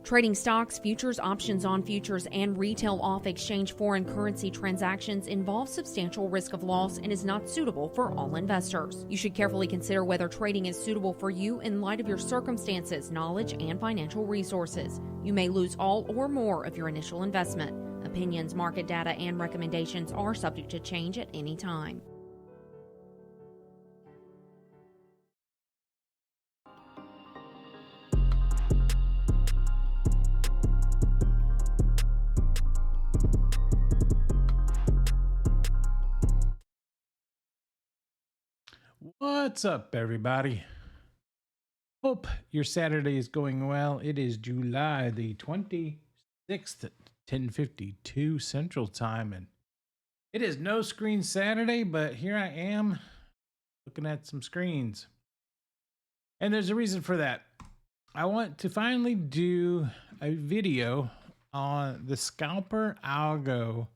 Trading stocks, futures, options on futures, and retail off-exchange foreign currency transactions involves substantial risk of loss and is not suitable for all investors. You should carefully consider whether trading is suitable for you in light of your circumstances, knowledge, and financial resources. You may lose all or more of your initial investment. Opinions, market data, and recommendations are subject to change at any time. What's up, everybody? Hope your Saturday is going well. It is July the 26th at 10:52 Central Time, and it is no screen Saturday, but here I am looking at some screens. And there's a reason for that. I want to finally do a video on the Scalper Algo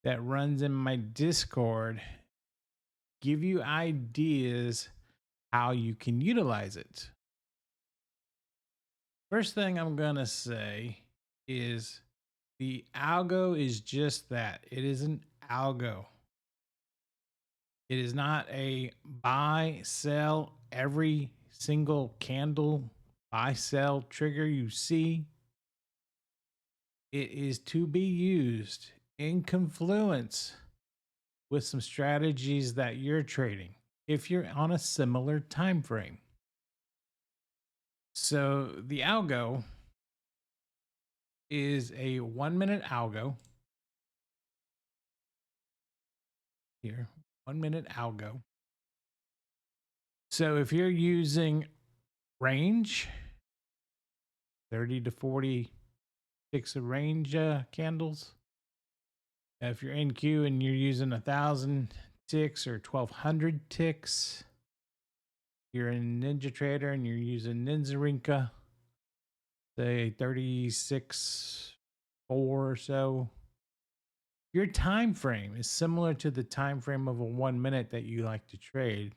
that runs in my Discord, give you ideas how you can utilize it. First thing I'm gonna say is the algo is just that. It is an algo. It is not a buy, sell every single candle, buy, sell trigger you see. It is to be used in confluence with some strategies that you're trading if you're on a similar time frame. So the algo is a 1-minute algo. Here, 1-minute algo. So if you're using range, 30 to 40 ticks of range candles. If you're in queue and you're using 1,000 ticks or 1,200 ticks, you're in Ninja Trader and you're using Ninjarinka, say 36.4 or so. Your time frame is similar to the time frame of a 1 minute that you like to trade,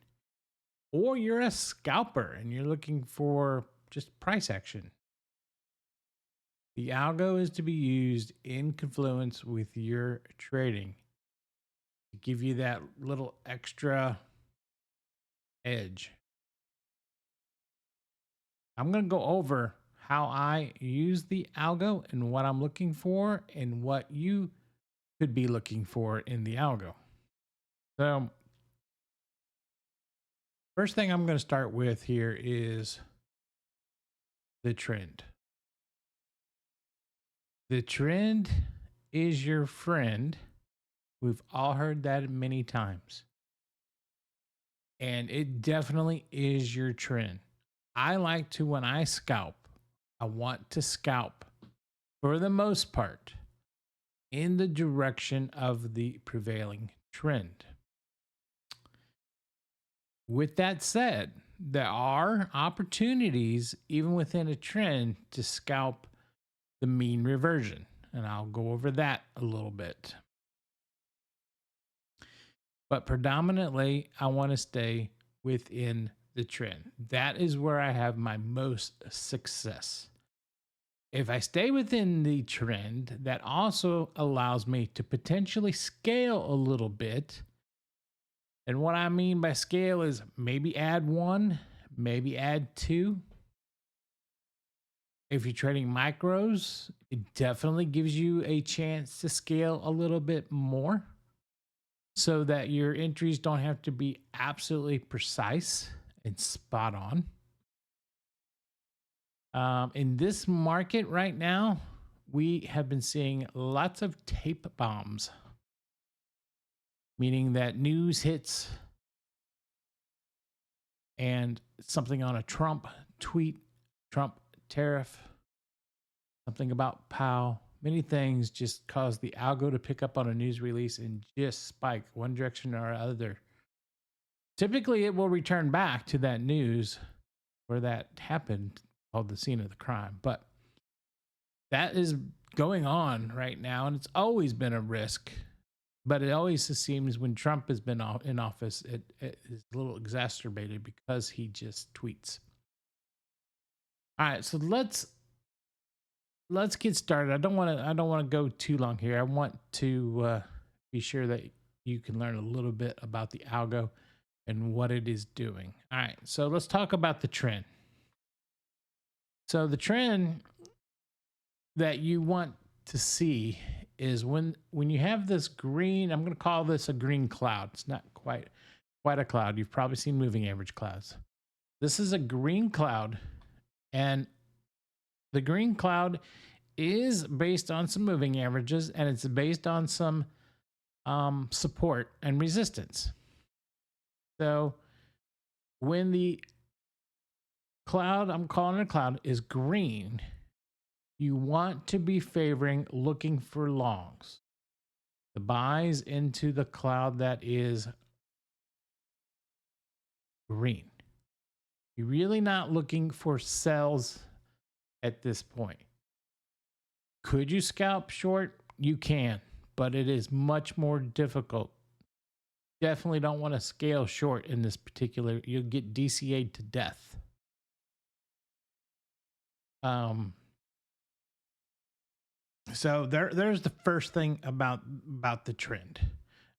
or you're a scalper and you're looking for just price action. The algo is to be used in confluence with your trading to give you that little extra edge. I'm going to go over how I use the algo and what I'm looking for and what you could be looking for in the algo. So, first thing I'm going to start with here is the trend. The trend is your friend. We've all heard that many times. And it definitely is your trend. I like to, when I scalp, I want to scalp for the most part in the direction of the prevailing trend. With that said, there are opportunities, even within a trend, to scalp the mean reversion, and I'll go over that a little bit. But predominantly, I want to stay within the trend. That is where I have my most success. If I stay within the trend, that also allows me to potentially scale a little bit. And what I mean by scale is maybe add 1, maybe add 2. If you're trading micros, it definitely gives you a chance to scale a little bit more so that your entries don't have to be absolutely precise and spot on. In this market right now, we have been seeing lots of tape bombs, meaning that news hits and something on a Trump tweet, Trump tariff, something about Powell, many things just cause the algo to pick up on a news release and just spike one direction or other. Typically, it will return back to that news where that happened, called the scene of the crime. But that is going on right now, and it's always been a risk. But it always seems when Trump has been in office, it is a little exacerbated because he just tweets. All right, so let's let's get started. I don't want to go too long here. I want to be sure that you can learn a little bit about the algo and what it is doing. All right, so let's talk about the trend. So the trend that you want to see is when you have this green, I'm going to call this a green cloud. It's not quite a cloud. You've probably seen moving average clouds. This is a green cloud, and the green cloud is based on some moving averages, and it's based on some support and resistance. So when the cloud, I'm calling it a cloud, is green, you want to be favoring looking for longs, the buys into the cloud that is green. You're really not looking for sells at this point. Could you scalp short? You can, but it is much more difficult. Definitely don't want to scale short in this particular, you'll get DCA'd to death. So there's the first thing about the trend.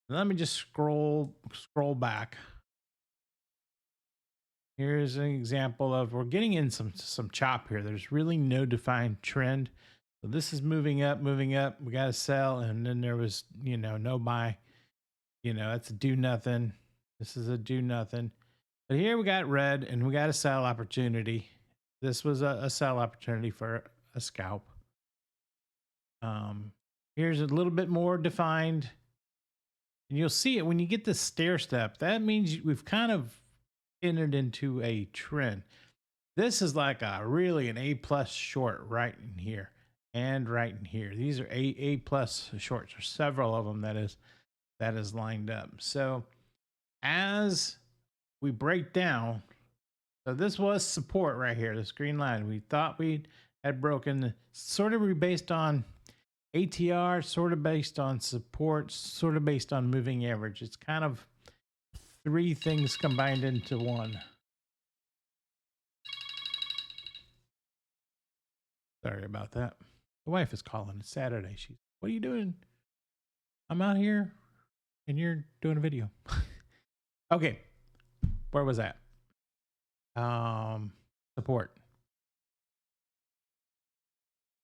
Let me just scroll back. Here's an example of, we're getting in some chop here. There's really no defined trend. So this is moving up. We got to sell, and then there was, no buy. That's a do nothing. This is a do nothing. But here we got red, and we got a sell opportunity. This was a sell opportunity for a scalp. Here's a little bit more defined, and you'll see it when you get the stair step. That means we've kind of entered into a trend. This is like an A plus short right in here and right in here. These are A plus shorts. There's several of them that is lined up. So as we break down, so this was support right here, this green line. We thought we had broken, sort of based on ATR, sort of based on support, sort of based on moving average. It's kind of three things combined into one. Sorry about that. The wife is calling. It's Saturday. She's, what are you doing? I'm out here and you're doing a video. Okay. Where was that? Support.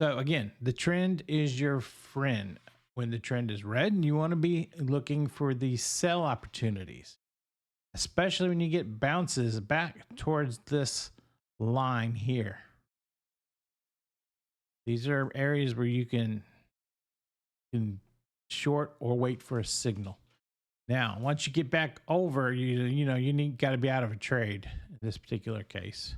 So again, the trend is your friend. When the trend is red, you want to be looking for the sell opportunities, especially when you get bounces back towards this line here. These are areas where you can short or wait for a signal. Now, once you get back over, you got to be out of a trade in this particular case.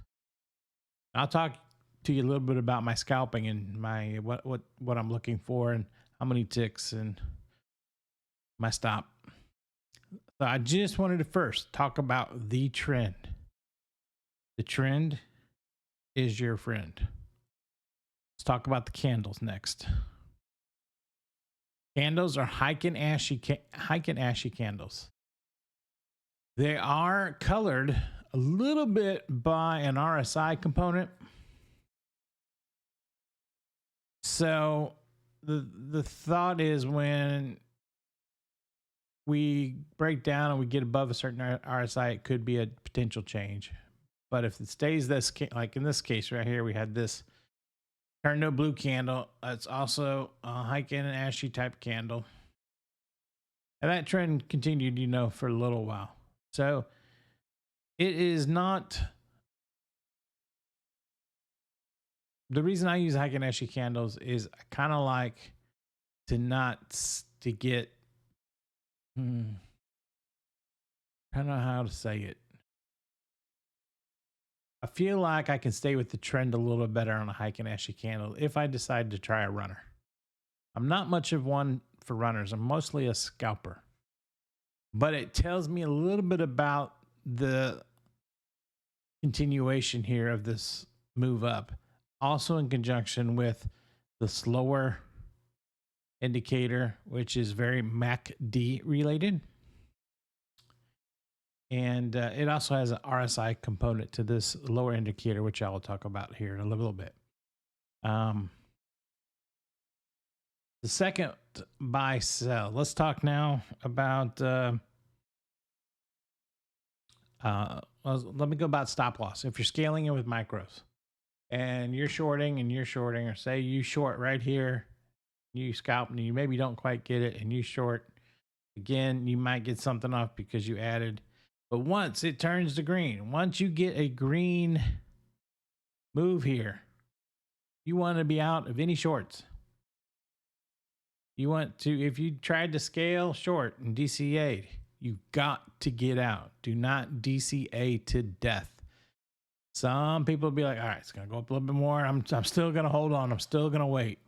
I'll talk to you a little bit about my scalping and my what I'm looking for and how many ticks and my stop. So I just wanted to first talk about the trend. The trend is your friend. Let's talk about the candles next. Candles are hike and ashy candles. They are colored a little bit by an RSI component. So the thought is, when we break down and we get above a certain RSI, it could be a potential change. But if it stays this, like in this case right here, we had this turn to a blue candle. It's also a hike and an ashy type candle. And that trend continued, for a little while. So it is not, the reason I use hike and ashy candles is I kind of like to get, I don't know how to say it. I feel like I can stay with the trend a little better on a hike and ashy candle if I decide to try a runner. I'm not much of one for runners. I'm mostly a scalper. But it tells me a little bit about the continuation here of this move up. Also in conjunction with the slower indicator, which is very MACD related. And it also has an RSI component to this lower indicator, which I will talk about here in a little bit. The second buy sell. Let's talk now about let me go about stop loss. If you're scaling it with micros and you're shorting, or say you short right here, you scalp and you maybe don't quite get it, and you short again, you might get something off because you added. But once it turns to green, once you get a green move here, you want to be out of any shorts. You want to, if you tried to scale short and DCA'd, you got to get out. Do not DCA to death. Some people will be like, all right, it's going to go up a little bit more. I'm still going to hold on. I'm still going to wait.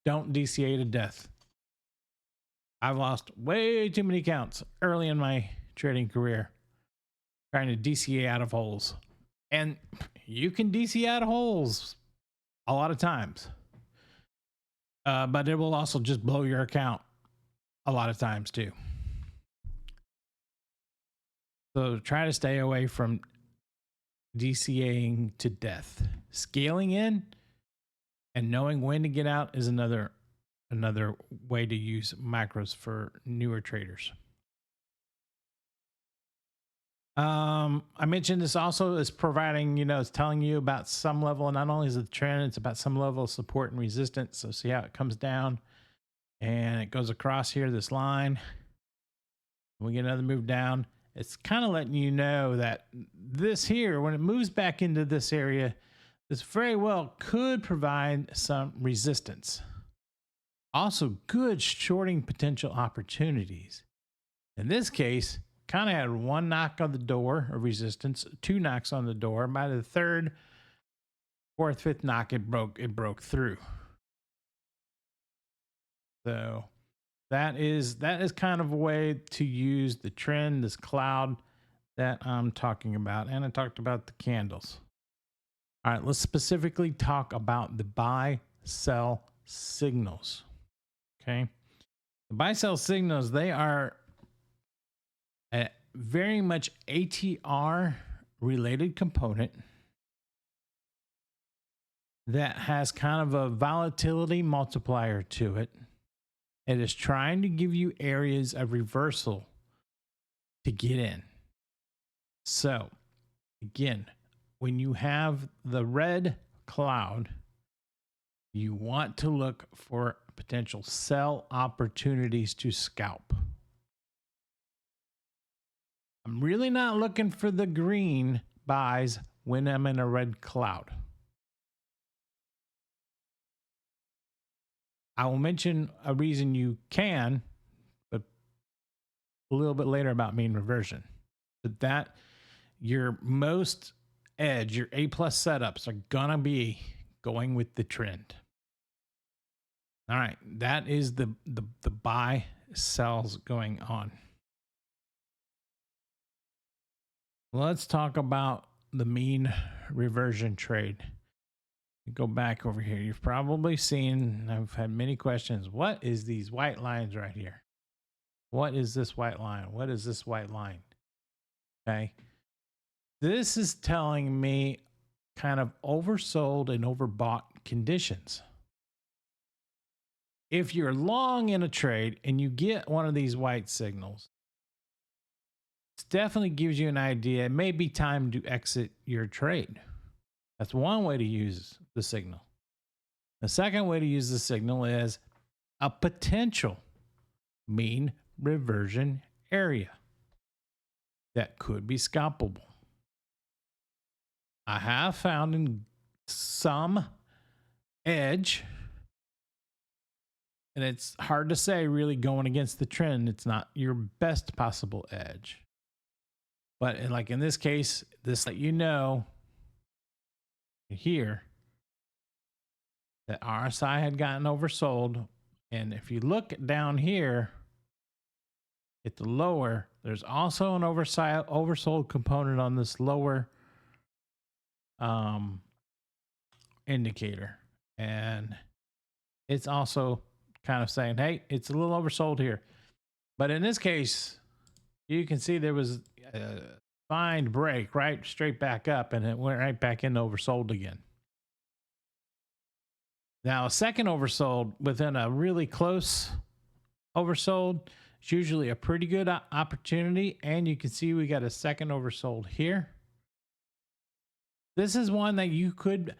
Don't DCA to death. I've lost way too many counts early in my trading career trying to DCA out of holes. And you can DCA out of holes a lot of times. But it will also just blow your account a lot of times too. So try to stay away from DCAing to death. Scaling in and knowing when to get out is another way to use macros for newer traders. I mentioned this also is providing, it's telling you about some level, and not only is it the trend, it's about some level of support and resistance. So see how it comes down and it goes across here, this line. We get another move down. It's kind of letting you know that this here, when it moves back into this area, this very well could provide some resistance. Also, good shorting potential opportunities. In this case, kind of had one knock on the door of resistance, two knocks on the door. By the third, fourth, fifth knock, it broke through. So that is kind of a way to use the trend, this cloud that I'm talking about. And I talked about the candles. All right, let's specifically talk about the buy sell signals. Okay. The buy sell signals, they are a very much ATR related component that has kind of a volatility multiplier to it. It is trying to give you areas of reversal to get in. So again, when you have the red cloud, you want to look for potential sell opportunities to scalp. I'm really not looking for the green buys when I'm in a red cloud. I will mention a reason you can, but a little bit later about mean reversion. But that your most edge, your A+ setups are gonna be going with the trend. All right, that is the buy sells going on. Let's talk about the mean reversion trade. Go back over here. You've probably seen, I've had many questions. What is these white lines right here? What is this white line? What is this white line? Okay. This is telling me kind of oversold and overbought conditions. If you're long in a trade and you get one of these white signals, it definitely gives you an idea. It may be time to exit your trade. That's one way to use the signal. The second way to use the signal is a potential mean reversion area that could be scalpable. I have found in some edge, and it's hard to say really going against the trend. It's not your best possible edge. But like in this case, this let you know here that RSI had gotten oversold. And if you look down here at the lower, there's also an oversold component on this lower indicator. And it's also kind of saying, hey, it's a little oversold here. But in this case, you can see there was a fine break right straight back up, and it went right back into oversold again. Now, a second oversold within a really close oversold is usually a pretty good opportunity. And you can see we got a second oversold here. This is one that you could,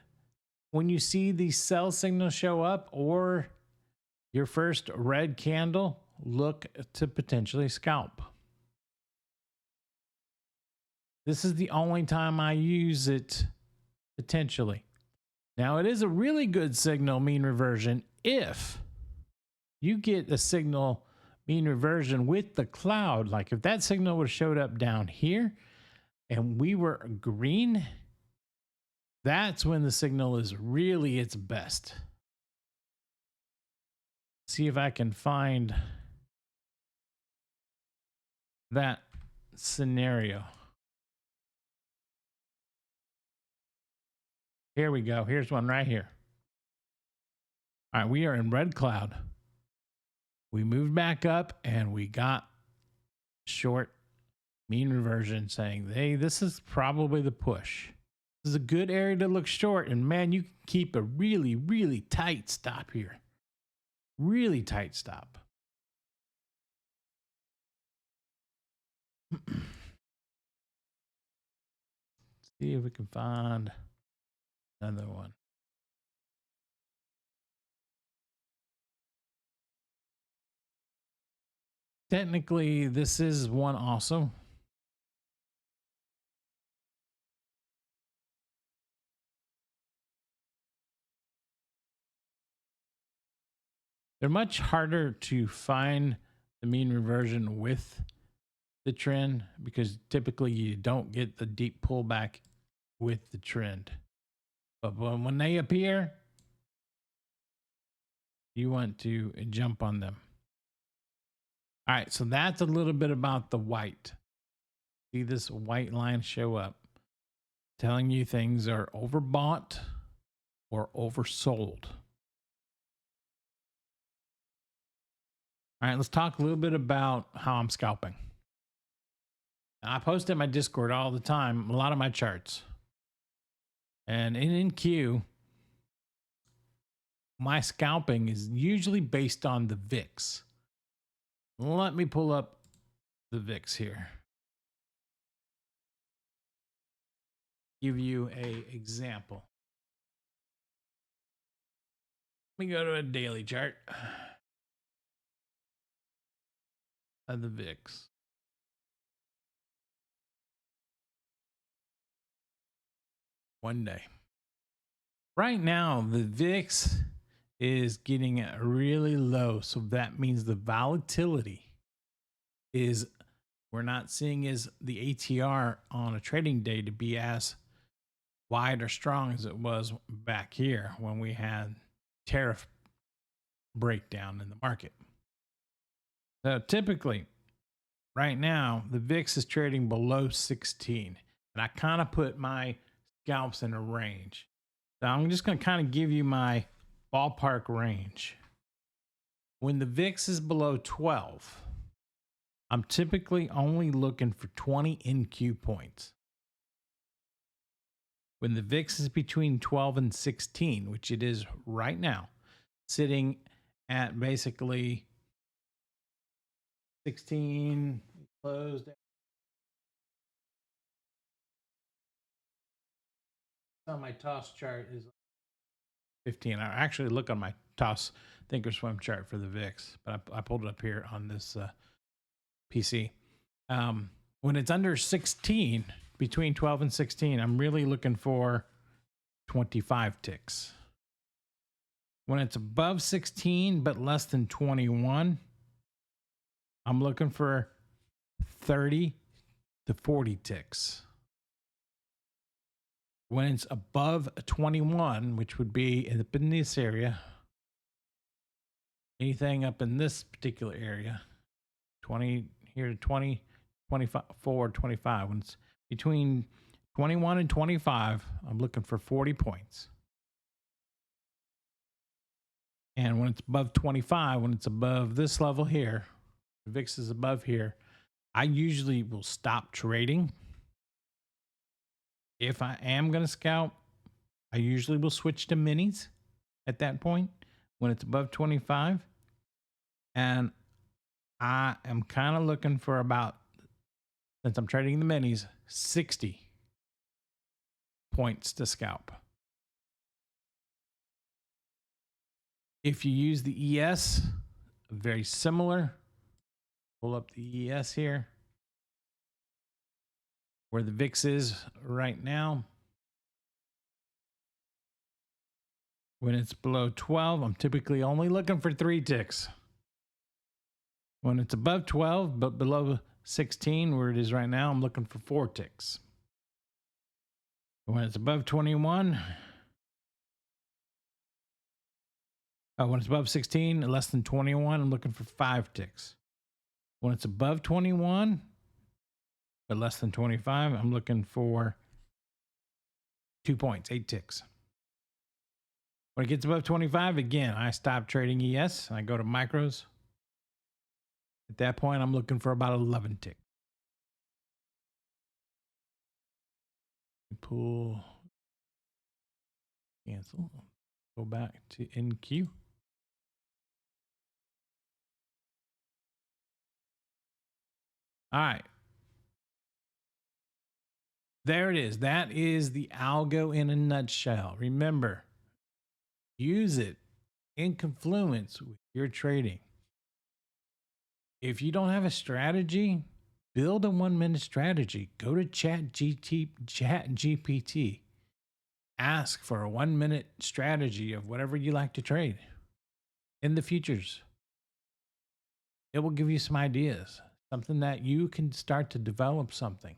when you see the sell signal show up or your first red candle, look to potentially scalp. This is the only time I use it potentially. Now, it is a really good signal mean reversion if you get a signal mean reversion with the cloud. Like if that signal would have showed up down here and we were green, that's when the signal is really its best. See if I can find that scenario. Here we go. Here's one right here. All right, we are in red cloud. We moved back up and we got short mean reversion saying, hey, this is probably the push. This is a good area to look short. And man, you can keep a really, really tight stop here. Really tight stop. See if we can find another one. Technically, this is one also. They're much harder to find the mean reversion with the trend because typically you don't get the deep pullback with the trend. But when they appear, you want to jump on them. All right, so that's a little bit about the white. See this white line show up, telling you things are overbought or oversold. All right, let's talk a little bit about how I'm scalping. I post in my Discord all the time, a lot of my charts. And in Q, my scalping is usually based on the VIX. Let me pull up the VIX here. Give you an example. Let me go to a daily chart of the VIX. One day. Right now, the VIX is getting really low. So that means the volatility is, we're not seeing is the ATR on a trading day to be as wide or strong as it was back here when we had tariff breakdown in the market. So typically right now, the VIX is trading below 16. And I kind of put my scalps in a range. So I'm just going to kind of give you my ballpark range. When the VIX is below 12, I'm typically only looking for 20 NQ points. When the VIX is between 12 and 16, which it is right now, sitting at basically 16 closed. On my toss chart is 15. I actually look on my toss thinkorswim chart for the VIX, but I pulled it up here on this PC. When it's under 16, between 12 and 16, I'm really looking for 25 ticks. When it's above 16 but less than 21, I'm looking for 30 to 40 ticks. When it's above 21, which would be up in this area, anything up in this particular area, 20 here to 20, 24, 25. When it's between 21 and 25, I'm looking for 40 points. And when it's above 25, when it's above this level here, the VIX is above here, I usually will stop trading. If I am going to scalp, I usually will switch to minis at that point when it's above 25. And I am kind of looking for about, since I'm trading the minis, 60 points to scalp. If you use the ES, very similar. Pull up the ES here, where the VIX is right now. When it's below 12, I'm typically only looking for 3 ticks. When it's above 12, but below 16, where it is right now, I'm looking for 4 ticks. When it's above 21, when it's above 16 and less than 21, I'm looking for 5 ticks. When it's above 21, but less than 25, I'm looking for 2 points, 8 ticks. When it gets above 25, again, I stop trading ES and I go to micros. At that point, I'm looking for about 11 ticks. Pull, cancel, go back to NQ. All right. There it is. That is the algo in a nutshell. Remember, use it in confluence with your trading. If you don't have a strategy, build a 1-minute strategy. Go to ChatGPT. Ask for a 1-minute strategy of whatever you like to trade in the futures. It will give you some ideas, something that you can start to develop something.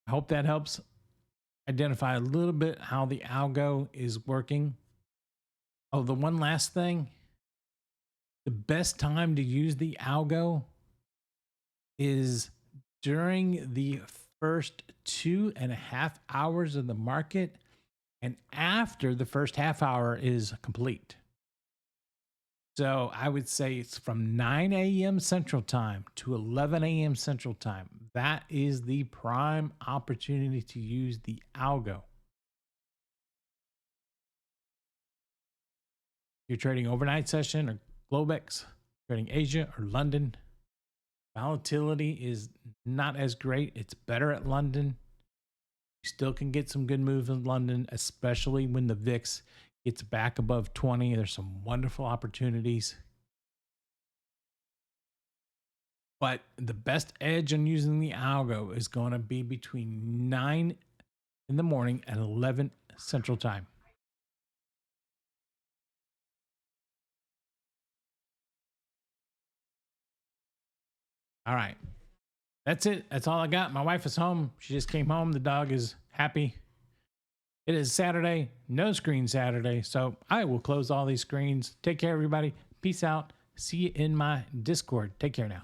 I hope that helps identify a little bit how the algo is working. Oh, the one last thing, the best time to use the algo is during the first 2.5 hours of the market and after the first half hour is complete. So I would say it's from 9 a.m. Central Time to 11 a.m. Central Time. That is the prime opportunity to use the algo. You're trading overnight session or Globex, trading Asia or London. Volatility is not as great. It's better at London. You still can get some good moves in London, especially when the VIX gets back above 20. There's some wonderful opportunities. But the best edge on using the algo is going to be between 9 in the morning and 11 Central Time. All right. That's it. That's all I got. My wife is home. She just came home. The dog is happy. It is Saturday, no screen Saturday. So I will close all these screens. Take care, everybody. Peace out. See you in my Discord. Take care now.